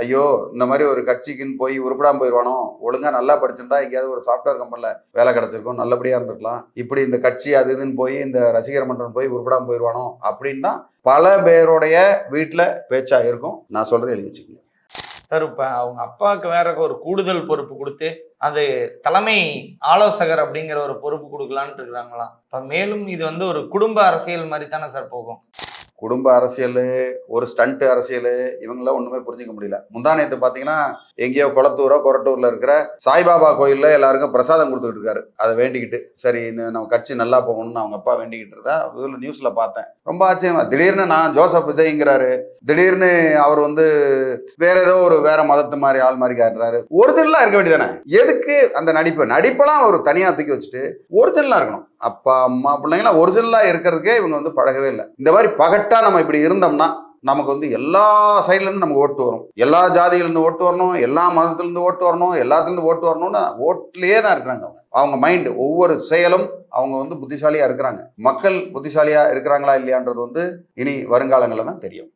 ஐயோ இந்த மாதிரி ஒரு கட்சிக்குன்னு போய் உருப்படாமல் போயிடுவானோ, ஒழுங்கா நல்லா படிச்சிருந்தா எங்கேயாவது ஒரு சாஃப்ட்வேர் கம்பெனியில் வேலை கிடைச்சிருக்கும், நல்லபடியாக இருந்திருக்கலாம், இப்படி இந்த கட்சி அது இதுன்னு போய் இந்த ரசிகர் மன்றம் போய் உருப்படாமல் போயிடுவானோ அப்படின்னு தான் பல பேருடைய வீட்டில் பேச்சா இருக்கும். நான் சொல்றது எழுதி வச்சுக்கோங்க சார். இப்போ அவங்க அப்பாவுக்கு வேற ஒரு கூடுதல் பொறுப்பு கொடுத்து அது தலைமை ஆலோசகர் அப்படிங்கிற ஒரு பொறுப்பு கொடுக்கலான்னு இருக்கிறாங்களாம். இப்போ மேலும் இது ஒரு குடும்ப அரசியல் மாதிரி தானே சார் போகும்? குடும்ப அரசியல், ஒரு ஸ்டண்ட் அரசியல், இவங்களாம் ஒன்றுமே புரிஞ்சிக்க முடியல. முந்தானேத்து பார்த்தீங்கன்னா எங்கேயோ கொளத்தூரோ கொரட்டூரில் இருக்கிற சாய்பாபா கோயிலில் எல்லாருக்கும் பிரசாதம் கொடுத்துக்கிட்டு இருக்காரு. அதை வேண்டிக்கிட்டு, சரி நம்ம கட்சி நல்லா போகணும்னு அவங்க அப்பா வேண்டிக்கிட்டு இருந்தா இதில் நியூஸில் பார்த்தேன். ரொம்ப ஆச்சரியமா, திடீர்னு நான் ஜோசப் விஜய்ங்கிறாரு, திடீர்னு அவர் வேற ஏதோ ஒரு வேற மதத்து மாதிரி ஆள் மாதிரி காட்டுறாரு. ஒரிஜினலாக இருக்க வேண்டியதானே? எதுக்கு அந்த நடிப்பெல்லாம் ஒரு தனியாக தூக்கி வச்சுட்டு ஒரிஜினலாக இருக்கணும். அப்பா அம்மா பிள்ளைங்களாம் ஒரிஜினலாக இருக்கிறதுக்கே இவங்க பழகவே இல்லை. இந்த மாதிரி பகட்டா நம்ம இப்படி இருந்தோம்னா நமக்கு எல்லா சைட்லேருந்து நமக்கு ஓட்டு வரும், எல்லா ஜாதியிலேருந்து ஓட்டு வரணும், எல்லா மதத்துலேருந்து ஓட்டு வரணும், எல்லாத்துலேருந்து ஓட்டு வரணும்னு ஓட்டிலேயே தான் இருக்கிறாங்க. அவங்க மைண்டு ஒவ்வொரு செயலும் அவங்க புத்திசாலியாக இருக்கிறாங்க. மக்கள் புத்திசாலியாக இருக்கிறாங்களா இல்லையான்றது இனி வருங்காலங்களில் தான் தெரியும்.